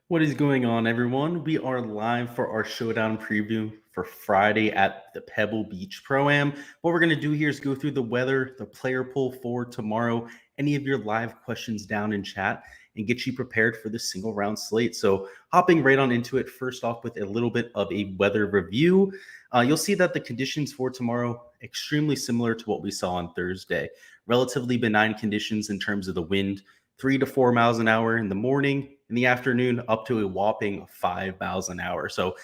What is going on, everyone? We are live for our Showdown preview for Friday at the Pebble Beach Pro Am. What we're going to do here is go through the weather, the player pool for tomorrow, any of your live questions down in chat, and get you prepared for the single round slate. So, hopping right on into it, first off, with a little bit of a weather review, you'll see that the conditions for tomorrow extremely similar to what we saw on Thursday. Relatively benign conditions in terms of the wind. 3 to 4 miles an hour in the morning, in the afternoon, up to a whopping 5 miles an hour. So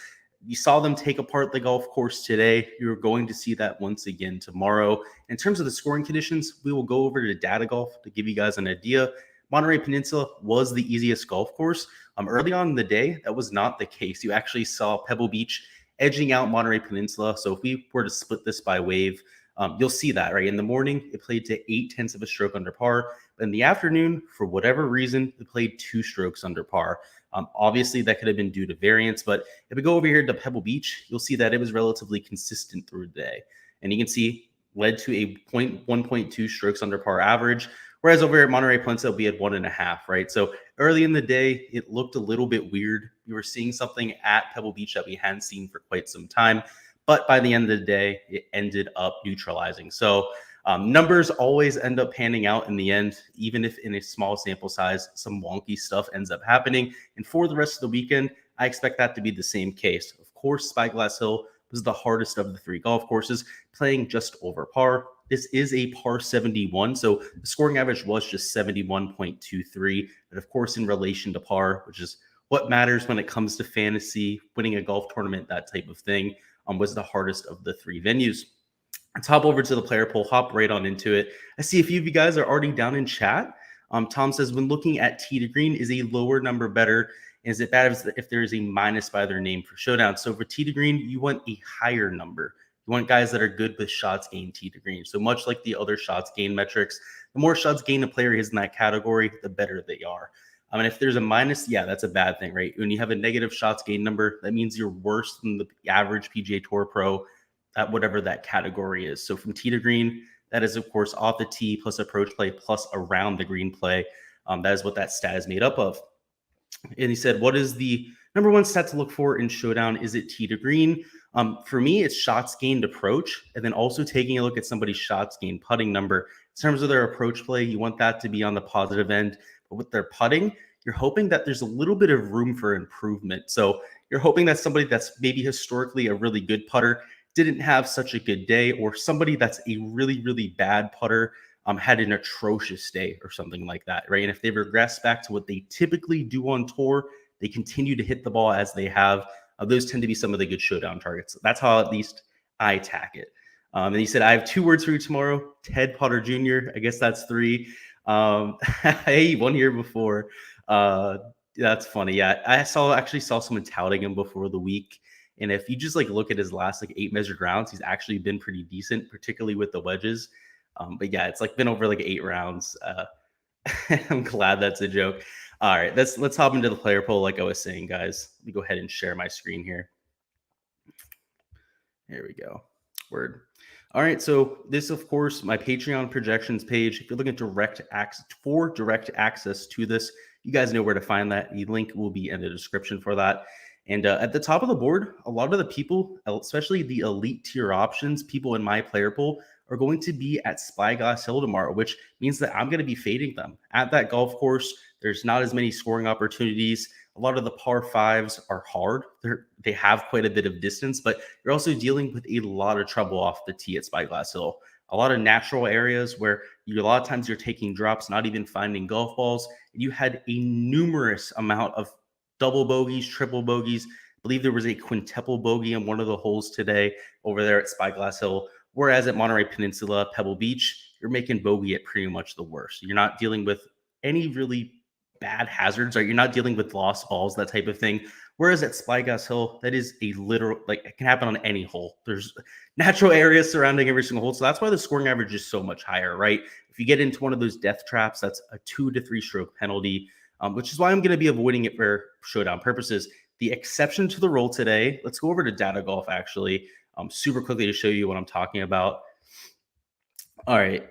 you saw them take apart the golf course today. You're going to see that once again tomorrow. In terms of the scoring conditions, we will go over to Data Golf to give you guys an idea. Monterey Peninsula was the easiest golf course. Early on in the day, that was not the case. You actually saw Pebble Beach edging out Monterey Peninsula. So if we were to split this by wave, you'll see that, right? In the morning, it played to 8/10 of a stroke under par. But in the afternoon, for whatever reason, it played 2 strokes under par. Obviously, that could have been due to variance, but if we go over here to Pebble Beach, you'll see that it was relatively consistent through the day. And you can see led to a 1.2 strokes under par average. Whereas over at Monterey Peninsula, we had 1.5, right? So early in the day, it looked a little bit weird. We were seeing something at Pebble Beach that we hadn't seen for quite some time. But by the end of the day, it ended up neutralizing. So numbers always end up panning out in the end, even if in a small sample size, some wonky stuff ends up happening. And for the rest of the weekend, I expect that to be the same case. Of course, Spyglass Hill was the hardest of the 3 golf courses, playing just over par. This is a par 71, so the scoring average was just 71.23. But of course, in relation to par, which is what matters when it comes to fantasy, winning a golf tournament, that type of thing, was the hardest of the 3 venues. Let's hop over to the player poll, hop right on into it. I see a few of you guys are already down in chat. Tom says, when looking at tee to green, is a lower number better? Is it bad if there is a minus by their name for Showdown? So for tee to green, you want a higher number. You want guys that are good with shots gained tee to green. So much like the other shots gained metrics, the more shots gained a player is in that category, the better they are. And if there's a minus, yeah, that's a bad thing, right? When you have a negative shots gained number, that means you're worse than the average PGA Tour pro at whatever that category is. So from tee to green, that is, of course, off the tee plus approach play plus around the green play. That is what that stat is made up of. And he said, what is the number one stat to look for in Showdown? Is it tee to green? For me, it's shots gained approach, and then also taking a look at somebody's shots gained putting number. In terms of their approach play, you want that to be on the positive end. But with their putting, you're hoping that there's a little bit of room for improvement. So you're hoping that somebody that's maybe historically a really good putter didn't have such a good day, or somebody that's a really, really bad putter had an atrocious day or something like that, right? And if they regress back to what they typically do on tour, they continue to hit the ball as they have. Those tend to be some of the good Showdown targets. That's how at least I attack it. And he said, I have 2 words for you tomorrow. Ted Potter Jr. I guess that's 3. Hey, one here before. That's funny. Yeah, I actually saw someone touting him before the week. And if you just look at his last 8 measured rounds, he's actually been pretty decent, particularly with the wedges. But yeah, it's been over 8 rounds. I'm glad that's a joke. All right, let's hop into the player poll. Like I was saying, guys, let me go ahead and share my screen here. There we go. Word. All right, so this, of course, my Patreon projections page. If you're looking direct access to this, you guys know where to find that. The link will be in the description for that. And at the top of the board, a lot of the people, especially the elite tier options, people in my player pool, are going to be at Spyglass Hill tomorrow, which means that I'm going to be fading them. At that golf course, there's not as many scoring opportunities. A lot of the par 5s are hard. They have quite a bit of distance, but you're also dealing with a lot of trouble off the tee at Spyglass Hill. A lot of natural areas where a lot of times you're taking drops, not even finding golf balls. You had a numerous amount of double bogeys, triple bogeys. I believe there was a quintuple bogey on one of the holes today over there at Spyglass Hill. Whereas at Monterey Peninsula, Pebble Beach, you're making bogey at pretty much the worst. You're not dealing with any really bad hazards, or you're not dealing with lost balls, that type of thing. Whereas at Spyglass Hill, that is a literal, it can happen on any hole. There's natural areas surrounding every single hole. So that's why the scoring average is so much higher, right? If you get into one of those death traps, that's a 2 to 3 stroke penalty, which is why I'm going to be avoiding it for Showdown purposes. The exception to the rule today, let's go over to Data Golf actually, super quickly to show you what I'm talking about. All right.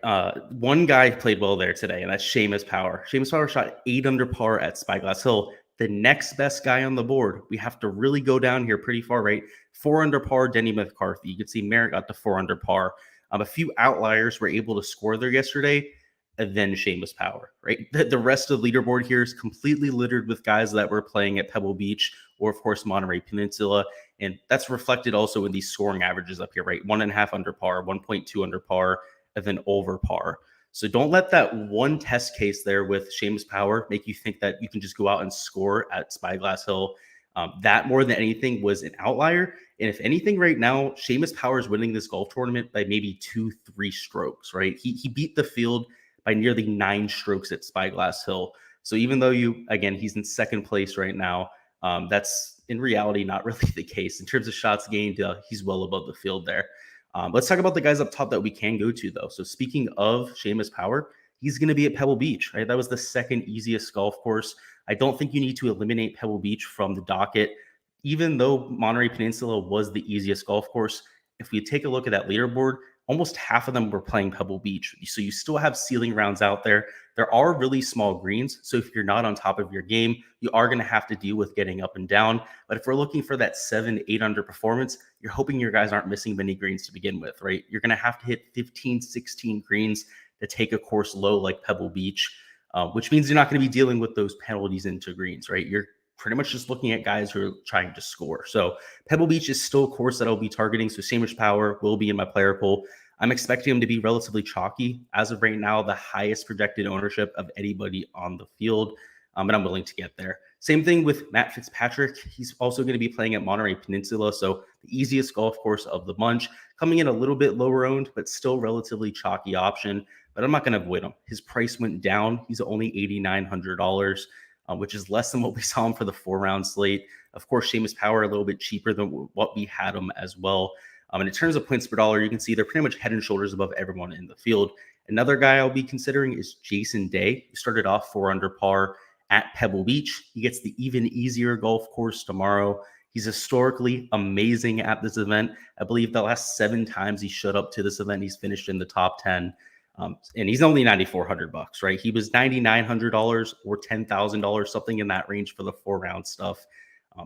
One guy played well there today, and that's Seamus Power. Seamus Power shot 8 under par at Spyglass Hill. The next best guy on the board, we have to really go down here pretty far, right? 4 under par, Denny McCarthy. You can see Merritt got to 4 under par. A few outliers were able to score there yesterday, and then Seamus Power, right? The rest of the leaderboard here is completely littered with guys that were playing at Pebble Beach or, of course, Monterey Peninsula. And that's reflected also in these scoring averages up here, right? 1.5 under par, 1.2 under par, and then over par. So don't let that one test case there with Seamus Power make you think that you can just go out and score at Spyglass Hill. That more than anything was an outlier. And if anything, right now, Seamus Power is winning this golf tournament by maybe 2-3 strokes, right? He beat the field by nearly 9 strokes at Spyglass Hill. So even though he's in second place right now, that's in reality not really the case. In terms of shots gained, he's well above the field there. Let's talk about the guys up top that we can go to, though. So speaking of Seamus Power, he's going to be at Pebble Beach, right? That was the second easiest golf course. I don't think you need to eliminate Pebble Beach from the docket. Even though Monterey Peninsula was the easiest golf course, if we take a look at that leaderboard, almost half of them were playing Pebble Beach. So you still have ceiling rounds out there. There are really small greens. So if you're not on top of your game, you are going to have to deal with getting up and down. But if we're looking for that 7-8 under performance, you're hoping your guys aren't missing many greens to begin with, right? You're going to have to hit 15, 16 greens to take a course low like Pebble Beach, which means you're not going to be dealing with those penalties into greens, right? You're pretty much just looking at guys who are trying to score. So Pebble Beach is still a course that I'll be targeting. So Seamus Power will be in my player pool. I'm expecting him to be relatively chalky. As of right now, the highest projected ownership of anybody on the field, and I'm willing to get there. Same thing with Matt Fitzpatrick. He's also going to be playing at Monterey Peninsula, so the easiest golf course of the bunch, coming in a little bit lower owned, but still relatively chalky option. But I'm not going to avoid him. His price went down. He's only $8,900. Which is less than what we saw him for the 4-round slate. Of course, Seamus Power a little bit cheaper than what we had him as well. And in terms of points per dollar, you can see they're pretty much head and shoulders above everyone in the field. Another guy I'll be considering is Jason Day. He started off 4 under par at Pebble Beach. He gets the even easier golf course tomorrow. He's historically amazing at this event. I believe the last 7 times he showed up to this event, he's finished in the top 10. And he's only $9,400, right? He was $9,900 or $10,000, something in that range for the 4-round stuff.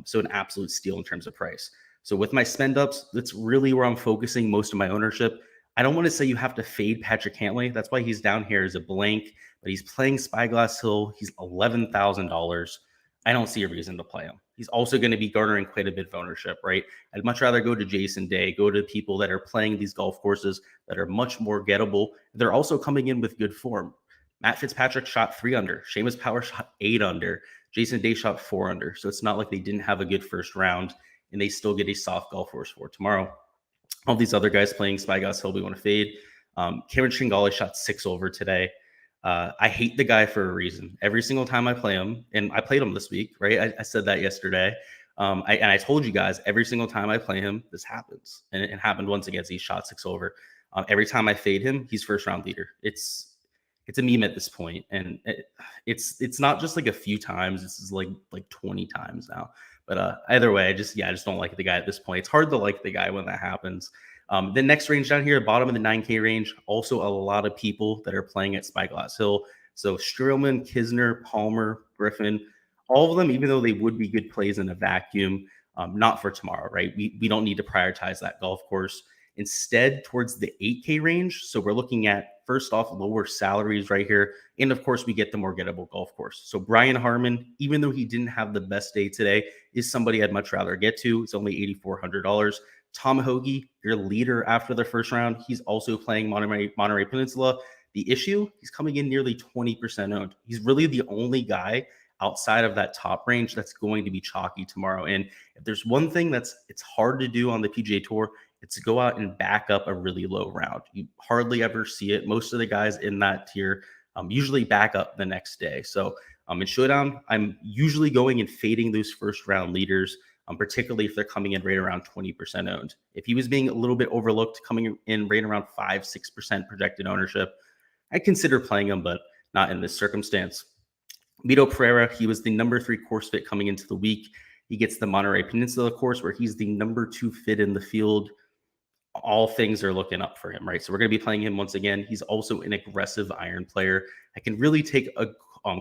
So an absolute steal in terms of price. So with my spend ups, that's really where I'm focusing most of my ownership. I don't want to say you have to fade Patrick Cantlay. That's why he's down here as a blank, but he's playing Spyglass Hill. He's $11,000. I don't see a reason to play him. He's also going to be garnering quite a bit of ownership, right? I'd much rather go to Jason Day, go to people that are playing these golf courses that are much more gettable. They're also coming in with good form. Matt Fitzpatrick shot 3 under. Seamus Power shot 8 under. Jason Day shot 4 under. So it's not like they didn't have a good first round and they still get a soft golf course for tomorrow. All these other guys playing Spyglass Hill, we want to fade. Cameron Tringale shot 6 over today. I hate the guy for a reason. Every single time I play him, and I played him this week, right? I said that yesterday. I told you guys every single time I play him, this happens. And it happened once again. He shot 6 over. Every time I fade him, he's first round leader. It's a meme at this point. And it's not just like a few times. This is like 20 times now. But either way, I just don't like the guy at this point. It's hard to like the guy when that happens. The next range down here, bottom of the 9K range, also a lot of people that are playing at Spyglass Hill. So Streelman, Kisner, Palmer, Griffin, all of them, even though they would be good plays in a vacuum, not for tomorrow, right? We don't need to prioritize that golf course. Instead, towards the 8K range, so we're looking at, first off, lower salaries right here. And of course, we get the more gettable golf course. So Brian Harmon, even though he didn't have the best day today, is somebody I'd much rather get to. It's only $8,400. Tom Hoagie, your leader after the first round, he's also playing Monterey Peninsula. The issue, he's coming in nearly 20% owned. He's really the only guy outside of that top range that's going to be chalky tomorrow. And if there's one thing it's hard to do on the PGA Tour, it's to go out and back up a really low round. You hardly ever see it. Most of the guys in that tier usually back up the next day. So in Showdown, I'm usually going and fading those first round leaders, particularly if they're coming in right around 20% owned. If he was being a little bit overlooked, coming in right around 5-6% projected ownership, I'd consider playing him, but not in this circumstance. Mito Pereira, he was the number 3 course fit coming into the week. He gets the Monterey Peninsula course where he's the number 2 fit in the field. All things are looking up for him, right? So we're going to be playing him once again. He's also an aggressive iron player. I can really take a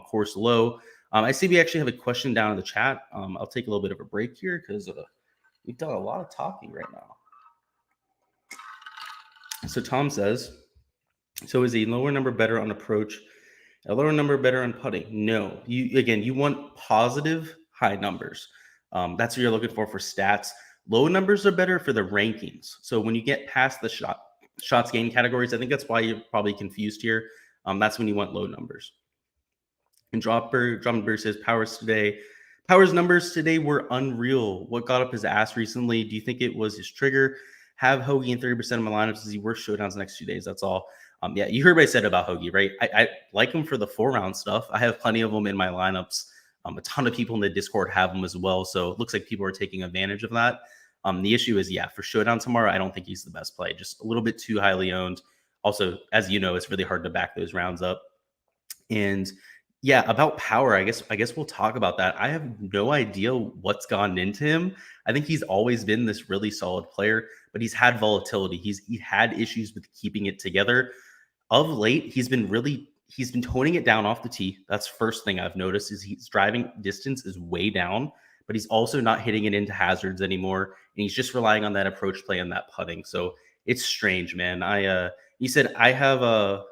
course low. I see we actually have a question down in the chat. I'll take a little bit of a break here because we've done a lot of talking right now. So Tom says, so is a lower number better on approach, a lower number better on putting? No. You want positive high numbers. That's what you're looking for stats. Low numbers are better for the rankings. So when you get past the shots gained categories, I think that's why you're probably confused here. That's when you want low numbers. And Dropper says Power's numbers today were unreal. What got up his ass recently? Do you think it was his trigger? Have Hoagie in 30% of my lineups. Is he worth Showdowns the next 2 days? That's all. Yeah, you heard what I said about Hoagie, right? I like him for the 4-round stuff. I have plenty of them in my lineups. A ton of people in the Discord have them as well. So it looks like people are taking advantage of that. The issue is, for Showdown tomorrow, I don't think he's the best play. Just a little bit too highly owned. Also, as you know, it's really hard to back those rounds up. And about Power, I guess we'll talk about that. I have no idea what's gone into him. I think he's always been this really solid player, but he's had volatility. He had issues with keeping it together. Of late, he's been toning it down off the tee. That's first thing I've noticed is he's driving distance is way down, but he's also not hitting it into hazards anymore. And he's just relying on that approach play and that putting. So it's strange, man. You said I have a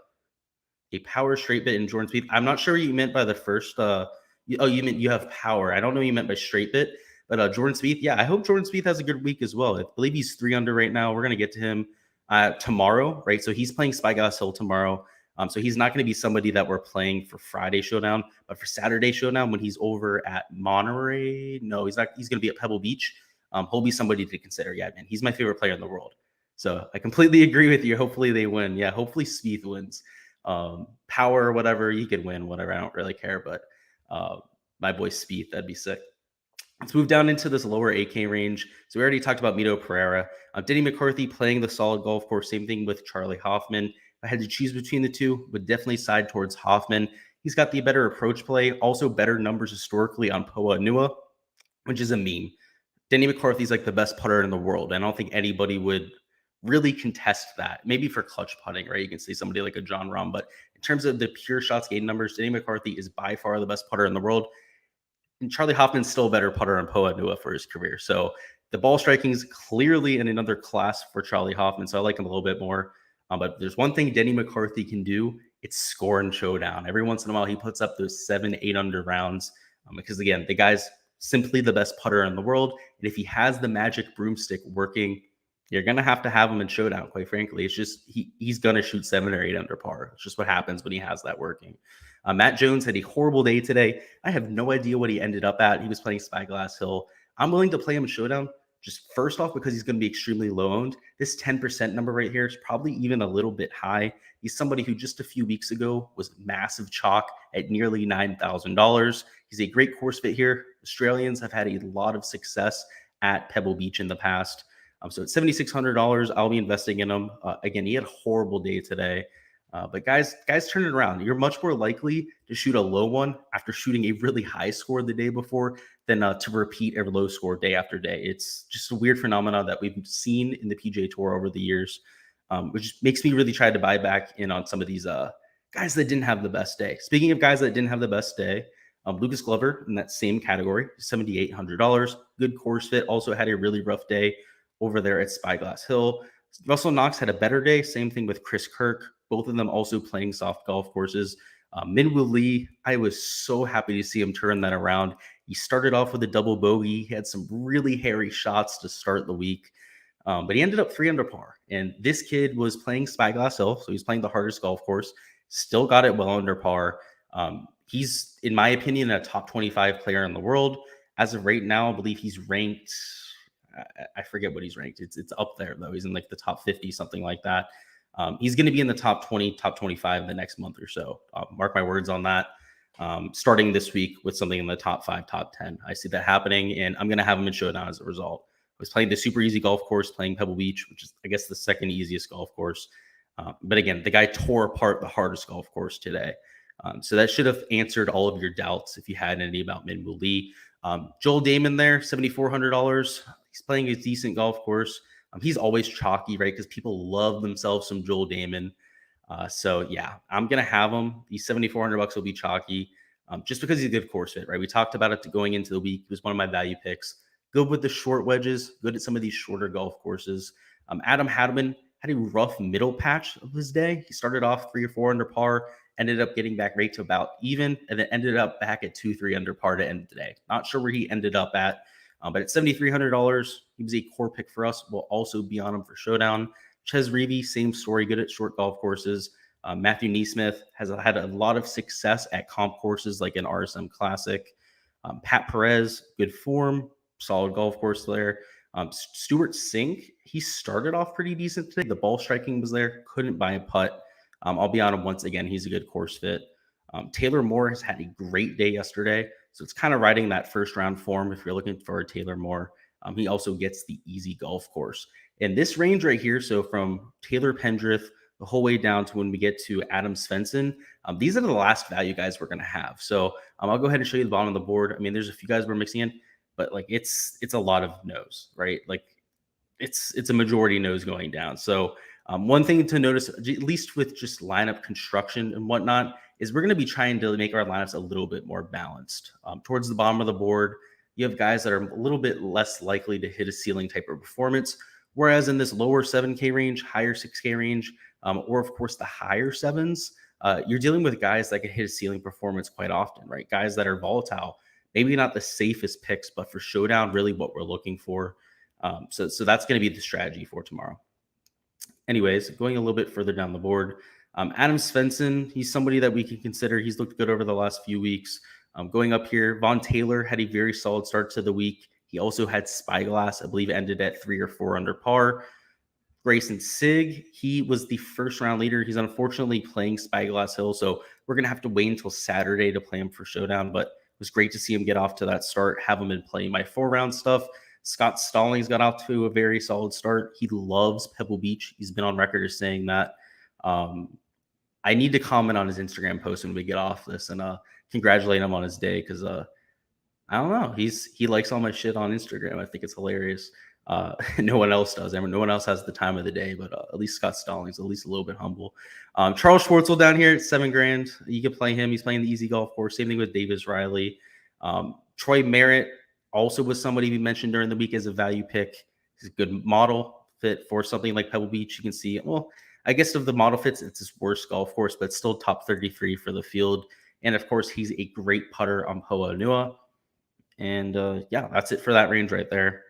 Power straight bit in Jordan Spieth. I'm not sure what you meant by the first. You meant you have Power. I don't know what you meant by straight bit, but Jordan Spieth. Yeah, I hope Jordan Spieth has a good week as well. I believe he's 3 under right now. We're gonna get to him tomorrow, right? So he's playing Spyglass Hill tomorrow. So he's not going to be somebody that we're playing for Friday Showdown, but for Saturday Showdown when he's over at Monterey. No, he's not. He's going to be at Pebble Beach. He'll be somebody to consider. Yeah, man, he's my favorite player in the world. So I completely agree with you. Hopefully they win. Yeah, hopefully Spieth wins. Power or whatever, he could win, whatever. I don't really care, but my boy Spieth, that'd be sick. Let's move down into this lower AK range. So we already talked about Mito Pereira. Denny McCarthy playing the solid golf course. Same thing with Charlie Hoffman. If I had to choose between the two, would definitely side towards Hoffman. He's got the better approach play, also better numbers historically on Poa Nua, which is a meme. Denny McCarthy's like the best putter in the world. I don't think anybody would really contest that. Maybe for clutch putting, right? You can see somebody like a John Rahm, but in terms of the pure shots gained numbers, Denny McCarthy is by far the best putter in the world. And Charlie Hoffman's still a better putter on Poa Nua for his career. So the ball striking is clearly in another class for Charlie Hoffman. So I like him a little bit more. But there's one thing Denny McCarthy can do. It's score and Showdown. Every once in a while, he puts up those 7-8 under rounds. Because again, the guy's simply the best putter in the world. And if he has the magic broomstick working, you're going to have him in Showdown, quite frankly. It's just he's going to shoot 7 or 8 under par. It's just what happens when he has that working. Matt Jones had a horrible day today. I have no idea what he ended up at. He was playing Spyglass Hill. I'm willing to play him in Showdown, just first off, because he's going to be extremely low owned. This 10% number right here is probably even a little bit high. He's somebody who just a few weeks ago was massive chalk at nearly $9,000. He's a great course fit here. Australians have had a lot of success at Pebble Beach in the past. So at $7,600, I'll be investing in him. Again, he had a horrible day today. But guys turn it around. You're much more likely to shoot a low one after shooting a really high score the day before than to repeat a low score day after day. It's just a weird phenomenon that we've seen in the PGA Tour over the years, which makes me really try to buy back in on some of these guys that didn't have the best day. Speaking of guys that didn't have the best day, Lucas Glover in that same category, $7,800. Good course fit. Also had a really rough day over there at Spyglass Hill. Russell Knox had a better day. Same thing with Chris Kirk. Both of them also playing soft golf courses. Minwoo Lee, I was so happy to see him turn that around. He started off with a double bogey. He had some really hairy shots to start the week, but he ended up 3 under par. And this kid was playing Spyglass Hill, so he's playing the hardest golf course. Still got it well under par. He's, in my opinion, a top 25 player in the world. As of right now, I believe he's ranked, I forget what he's ranked. It's up there, though. He's in like the top 50, something like that. He's going to be in the top 20, top 25 the next month or so. Mark my words on that. Starting this week with something in the top 5, top 10. I see that happening, and I'm going to have him in Showdown as a result. I was playing the super easy golf course, playing Pebble Beach, which is, I guess, the second easiest golf course. But again, the guy tore apart the hardest golf course today. So that should have answered all of your doubts if you had any about Minwoo Lee. Joel Damon there, $7,400. He's playing a decent golf course. He's always chalky, right? Because people love themselves some Joel Damon. So yeah, I'm gonna have him. These $7,400 will be chalky. just because he's a good course fit, right? We talked about it going into the week. He was one of my value picks. Good with the short wedges, good at some of these shorter golf courses. Adam Hadwin had a rough middle patch of his day. He started off 3 or 4 under par, ended up getting back right to about even, and then ended up back at 2-3 under par to end the day. Not sure where he ended up at, but at $7,300, he was a core pick for us. We'll also be on him for Showdown. Ches Reavie, same story, good at short golf courses. Matthew Neesmith has had a lot of success at comp courses like an RSM Classic. Pat Perez, good form, solid golf course there. Stuart Sink, he started off pretty decent today. The ball striking was there, couldn't buy a putt. I'll be on him once again. He's a good course fit. Taylor Moore has had a great day yesterday. So it's kind of riding that first round form if you're looking for a Taylor Moore. He also gets the easy golf course. And this range right here, so from Taylor Pendrith the whole way down to when we get to Adam Svensson, these are the last value guys we're going to have. So I'll go ahead and show you the bottom of the board. I mean, there's a few guys we're mixing in, but like it's a lot of no's, right? Like it's a majority no's going down. So one thing to notice, at least with just lineup construction and whatnot, is we're going to be trying to make our lineups a little bit more balanced. Towards the bottom of the board, you have guys that are a little bit less likely to hit a ceiling type of performance, whereas in this lower 7K range, higher 6K range, or of course the higher sevens, you're dealing with guys that can hit a ceiling performance quite often, right? Guys that are volatile, maybe not the safest picks, but for Showdown, really what we're looking for. So that's going to be the strategy for tomorrow. Anyways, going a little bit further down the board, Adam Svensson, he's somebody that we can consider. He's looked good over the last few weeks. Going up here, Vaughn Taylor had a very solid start to the week. He also had Spyglass, I believe, ended at 3 or 4 under par. Grayson Sigg, he was the first round leader. He's unfortunately playing Spyglass Hill, so we're going to have to wait until Saturday to play him for Showdown, but it was great to see him get off to that start, have him in play my 4-round stuff. Scott Stallings got off to a very solid start. He loves Pebble Beach. He's been on record as saying that. I need to comment on his Instagram post when we get off this and congratulate him on his day because I don't know. He likes all my shit on Instagram. I think it's hilarious. No one else does. No one else has the time of the day, but at least Scott Stallings, at least a little bit humble. Charles Schwartzel down here at $7,000. You can play him. He's playing the easy golf course. Same thing with Davis Riley. Troy Merritt also was somebody we mentioned during the week as a value pick. He's a good model fit for something like Pebble Beach. You can see, well, I guess of the model fits, it's his worst golf course, but still top 33 for the field. And of course, he's a great putter on Poa Nua. And yeah, that's it for that range right there.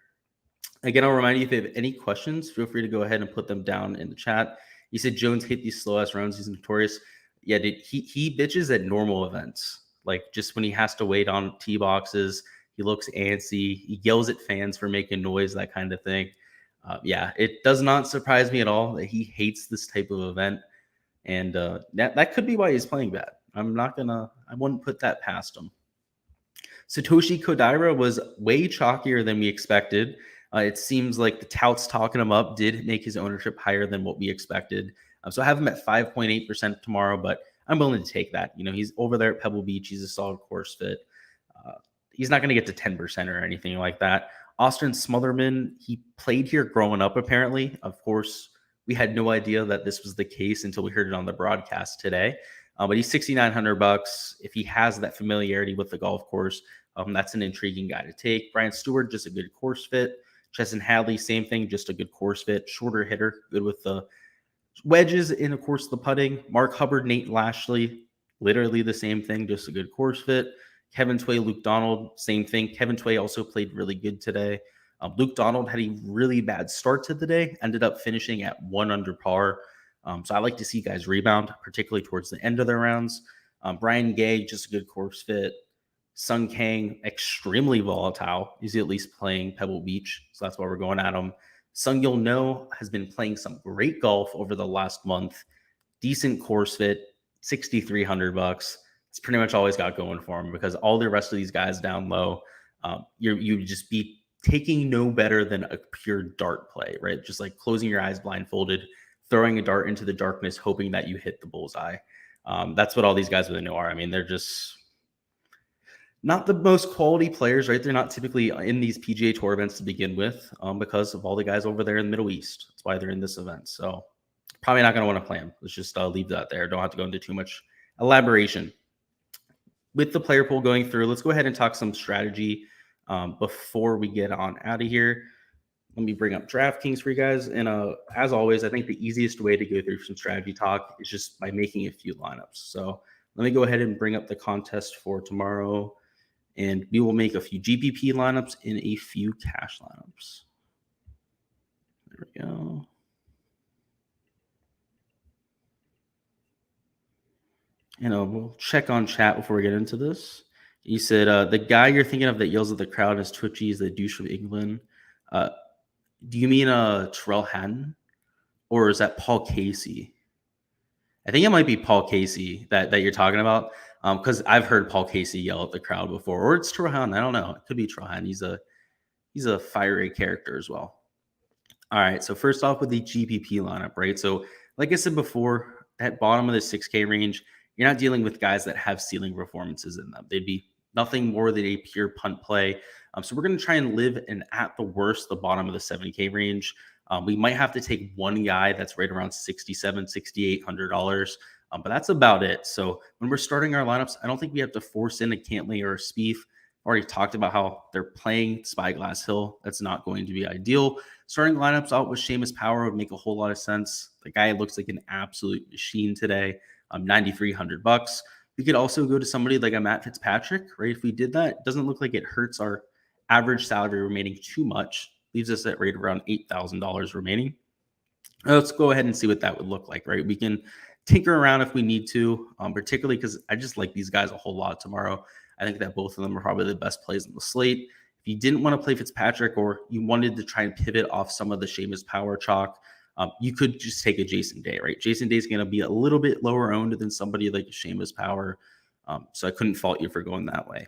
Again, I'll remind you, if you have any questions, feel free to go ahead and put them down in the chat. You said Jones hit these slow ass rounds. He's notorious. Yeah, dude, he bitches at normal events. Like just when he has to wait on tee boxes, he looks antsy. He yells at fans for making noise, that kind of thing. Yeah, it does not surprise me at all that he hates this type of event. And that could be why he's playing bad. I wouldn't put that past him. Satoshi Kodaira was way chalkier than we expected. It seems like the touts talking him up did make his ownership higher than what we expected. So I have him at 5.8% tomorrow, but I'm willing to take that. You know, he's over there at Pebble Beach. He's a solid course fit. He's not going to get to 10% or anything like that. Austin Smotherman, he played here growing up, apparently. Of course, we had no idea that this was the case until we heard it on the broadcast today. But he's $6,900. If he has that familiarity with the golf course, that's an intriguing guy to take. Brian Stewart, just a good course fit. Chesson Hadley, same thing, just a good course fit. Shorter hitter, good with the wedges and, of course, the putting. Mark Hubbard, Nate Lashley, literally the same thing, just a good course fit. Kevin Tway, Luke Donald, same thing. Kevin Tway also played really good today. Luke Donald had a really bad start to the day, ended up finishing at 1 under par. So I like to see guys rebound, particularly towards the end of their rounds. Brian Gay, just a good course fit. Sung Kang, extremely volatile. He's at least playing Pebble Beach, so that's why we're going at him. Sung Yul No has been playing some great golf over the last month. Decent course fit, $6,300. It's pretty much all he's got going for him because all the rest of these guys down low, you just be taking no better than a pure dart play, right? Just like closing your eyes blindfolded, throwing a dart into the darkness, hoping that you hit the bullseye. That's what all these guys really know are. I mean, they're just not the most quality players, right? They're not typically in these PGA Tour events to begin with because of all the guys over there in the Middle East. That's why they're in this event. So probably not going to want to play them. Let's just leave that there. Don't have to go into too much elaboration. with the player pool going through, let's go ahead and talk some strategy before we get on out of here. Let me bring up DraftKings for you guys. And as always, I think the easiest way to go through some strategy talk is just by making a few lineups. So let me go ahead and bring up the contest for tomorrow, and we will make a few GPP lineups and a few cash lineups. There we go. And we'll check on chat before we get into this. You said the guy you're thinking of that yells at the crowd is twitchy is the douche from England. Do you mean Terrell Hatton, or is that Paul Casey? I think it might be Paul Casey that you're talking about, because I've heard Paul Casey yell at the crowd before, or it's Terrell Hatton. I don't know. It could be Terrell Hatton. He's a fiery character as well. All right. So first off with the GPP lineup, right? So like I said before, at bottom of the 6K range, you're not dealing with guys that have ceiling performances in them. They'd be nothing more than a pure punt play. So we're going to try and live in, at the worst, the bottom of the 70K range. We might have to take one guy that's right around $6,700, $6,800, but that's about it. So when we're starting our lineups, I don't think we have to force in a Cantley or a Spieth. Already talked about how they're playing Spyglass Hill. That's not going to be ideal. Starting lineups out with Seamus Power would make a whole lot of sense. The guy looks like an absolute machine today. $9,300. We could also go to somebody like a Matt Fitzpatrick, right? If we did that, it doesn't look like it hurts our average salary remaining too much. Leaves us at right around $8,000 remaining. Let's go ahead and see what that would look like, right? We can tinker around if we need to, particularly because I just like these guys a whole lot tomorrow. I think that both of them are probably the best plays on the slate. If you didn't want to play Fitzpatrick, or you wanted to try and pivot off some of the Seamus Power chalk, you could just take a Jason Day, right? Jason Day is going to be a little bit lower owned than somebody like Seamus Power. So I couldn't fault you for going that way.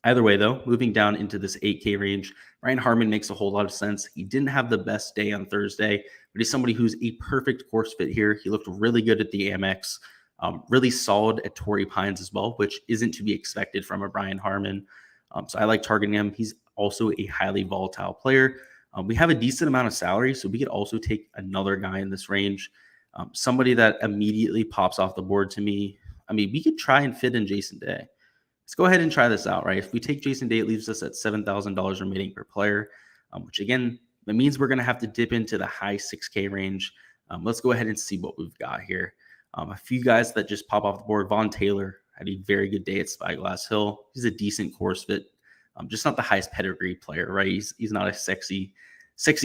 Either way, though, moving down into this 8K range, Ryan Harmon makes a whole lot of sense. He didn't have the best day on Thursday, but he's somebody who's a perfect course fit here. He looked really good at the Amex, really solid at Torrey Pines as well, which isn't to be expected from a Brian Harmon. So I like targeting him. He's also a highly volatile player. We have a decent amount of salary, so we could also take another guy in this range, somebody that immediately pops off the board to me. I mean, we could try and fit in Jason Day. Let's go ahead and try this out, right? If we take Jason Day, it leaves us at $7,000 remaining per player, which again, that means we're going to have to dip into the high 6K range. Let's go ahead and see what we've got here. A few guys that just pop off the board. Vaughn Taylor had a very good day at Spyglass Hill. He's a decent course fit, just not the highest pedigree player, right? He's not a sexy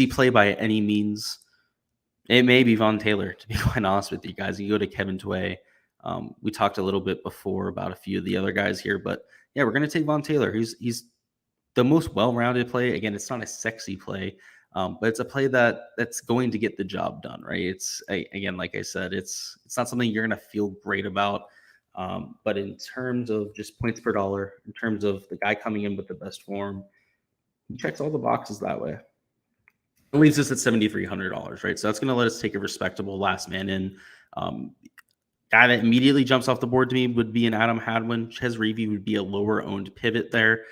play by any means. It may be Vaughn Taylor, to be quite honest with you guys. You go to Kevin Tway. We talked a little bit before about a few of the other guys here, but yeah, we're going to take Vaughn Taylor. He's the most well-rounded play. Again, it's not a sexy play, but it's a play that's going to get the job done, right? It's again, like I said, it's not something you're going to feel great about. But in terms of just points per dollar, in terms of the guy coming in with the best form, he checks all the boxes that way. It leaves us at $7,300, right? So that's going to let us take a respectable last man in. Guy that immediately jumps off the board to me would be an Adam Hadwin. Ches Reavie would be a lower owned pivot there.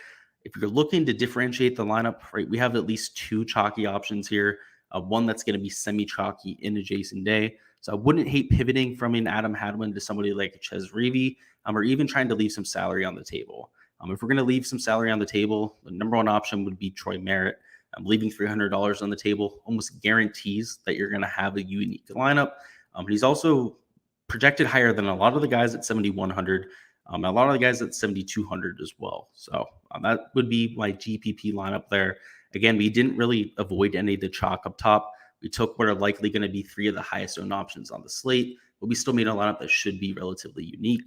If you're looking to differentiate the lineup, right, we have at least two chalky options here. One that's going to be semi-chalky in a Jason Day. So I wouldn't hate pivoting from an Adam Hadwin to somebody like Ches Reavie, or even trying to leave some salary on the table. If we're going to leave some salary on the table, the number one option would be Troy Merritt. Leaving $300 on the table almost guarantees that you're going to have a unique lineup. He's also projected higher than a lot of the guys at 7,100, a lot of the guys at 7,200 as well. So that would be my GPP lineup there. Again, we didn't really avoid any of the chalk up top. We took what are likely going to be three of the highest owned options on the slate, but we still made a lineup that should be relatively unique.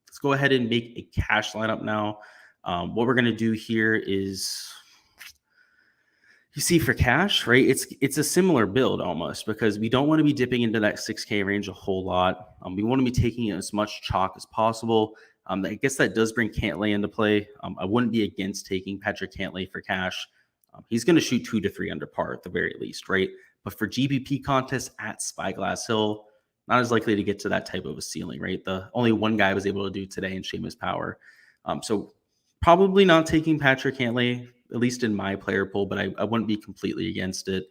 Let's go ahead and make a cash lineup now. What we're going to do here is, you see, for cash, right, it's a similar build almost, because we don't want to be dipping into that 6K range a whole lot. We want to be taking as much chalk as possible. I guess that does bring Cantlay into play. I wouldn't be against taking Patrick Cantlay for cash. He's going to shoot 2 to 3 under par at the very least, right? But for GPP contests at Spyglass Hill, not as likely to get to that type of a ceiling, right? The only one guy was able to do today in Seamus Power. So probably not taking Patrick Cantlay, at least in my player pool, but I wouldn't be completely against it.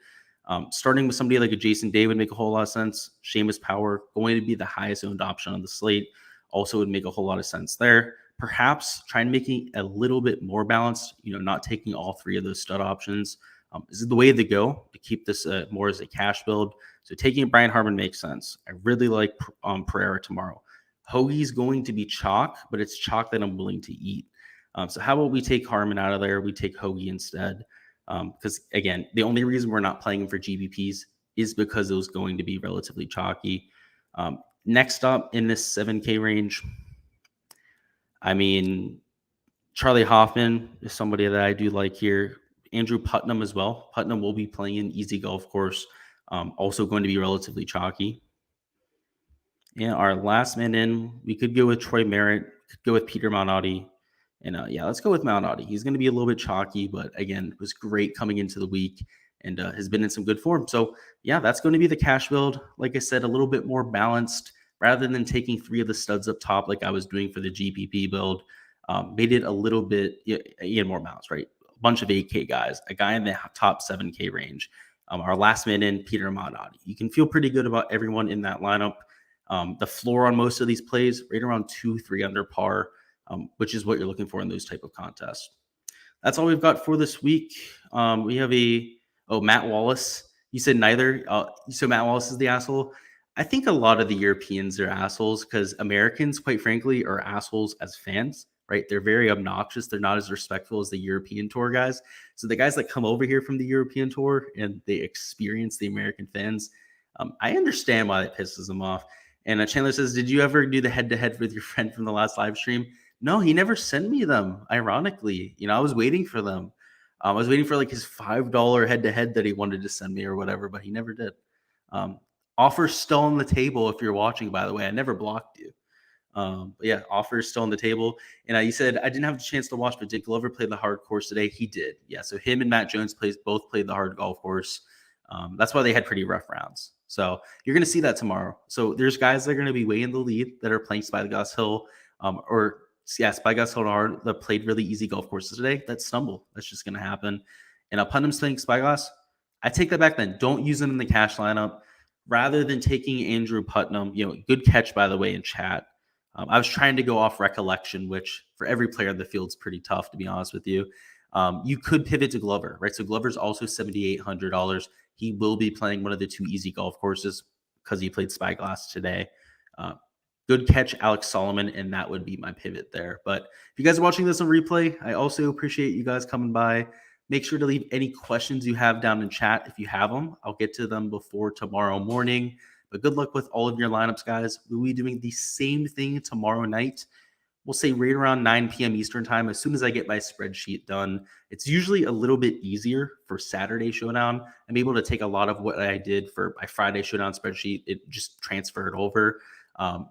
Starting with somebody like a Jason Day would make a whole lot of sense. Seamus Power, going to be the highest owned option on the slate, also would make a whole lot of sense there. Perhaps try and making a little bit more balanced, not taking all three of those stud options. This is the way to go to keep this more as a cash build. So taking Brian Harmon makes sense. I really like Pereira tomorrow. Hoagie's going to be chalk, but it's chalk that I'm willing to eat. So how about we take Harmon out of there? We take Hoagie instead. Because again, the only reason we're not playing him for GBPs is because it was going to be relatively chalky. Next up in this 7K range, I mean, Charlie Hoffman is somebody that I do like here. Andrew Putnam as well. Putnam will be playing an easy golf course, also going to be relatively chalky. And our last man in, we could go with Troy Merritt, could go with Peter Malnati. And yeah, let's go with Malnati. He's going to be a little bit chalky, but again, was great coming into the week and has been in some good form. So yeah, that's going to be the cash build. Like I said, a little bit more balanced rather than taking three of the studs up top like I was doing for the GPP build. Made it a little bit more balanced, right? A bunch of 8K guys, a guy in the top 7K range. Our last man in, Peter Malnati. You can feel pretty good about everyone in that lineup. The floor on most of these plays, right around 2-3 under par, which is what you're looking for in those type of contests. That's all we've got for this week. We have Matt Wallace. You said neither. So Matt Wallace is the asshole. I think a lot of the Europeans are assholes because Americans, quite frankly, are assholes as fans, right? They're very obnoxious. They're not as respectful as the European tour guys. So the guys that come over here from the European tour and they experience the American fans, I understand why that pisses them off. And Chandler says, did you ever do the head-to-head with your friend from the last live stream? No, he never sent me them, ironically. I was waiting for them. I was waiting for like his $5 head-to-head that he wanted to send me or whatever, but he never did. Offer's still on the table if you're watching, by the way. I never blocked you. But yeah, offer's still on the table. And you said, I didn't have a chance to watch, but did Glover play the hard course today? He did. Yeah, so him and Matt Jones both played the hard golf course. That's why they had pretty rough rounds. So you're going to see that tomorrow. So there's guys that are going to be way in the lead that are playing Spyglass Hill Spyglass Hill hard that played really easy golf courses today. That stumble. That's just going to happen. And Putnam's playing Spyglass. I take that back then. Don't use him in the cash lineup. Rather than taking Andrew Putnam, good catch, by the way, in chat. I was trying to go off recollection, which for every player in the field is pretty tough, to be honest with you. You could pivot to Glover, right? So Glover's also $7,800. He will be playing one of the two easy golf courses because he played Spyglass today. Good catch, Alex Solomon, and that would be my pivot there. But if you guys are watching this on replay, I also appreciate you guys coming by. Make sure to leave any questions you have down in chat if you have them. I'll get to them before tomorrow morning. But good luck with all of your lineups, guys. We'll be doing the same thing tomorrow night. We'll say right around 9 p.m. Eastern time, as soon as I get my spreadsheet done. It's usually a little bit easier for Saturday Showdown. I'm able to take a lot of what I did for my Friday Showdown spreadsheet. It just transferred over.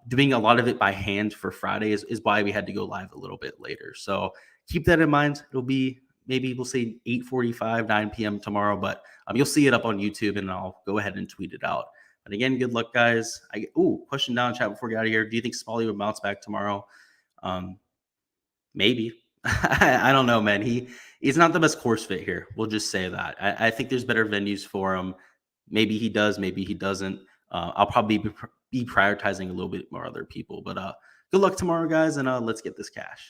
Doing a lot of it by hand for Friday is why we had to go live a little bit later. So keep that in mind. It'll be maybe we'll say 8:45, 9 p.m. tomorrow, but you'll see it up on YouTube and I'll go ahead and tweet it out. But again, good luck, guys. Question down in chat before we get out of here. Do you think Smalley would bounce back tomorrow? Maybe. I don't know, man. He's not the best course fit here. We'll just say that. I think there's better venues for him. Maybe he does. Maybe he doesn't. I'll probably be prioritizing a little bit more other people. But good luck tomorrow, guys, and let's get this cash.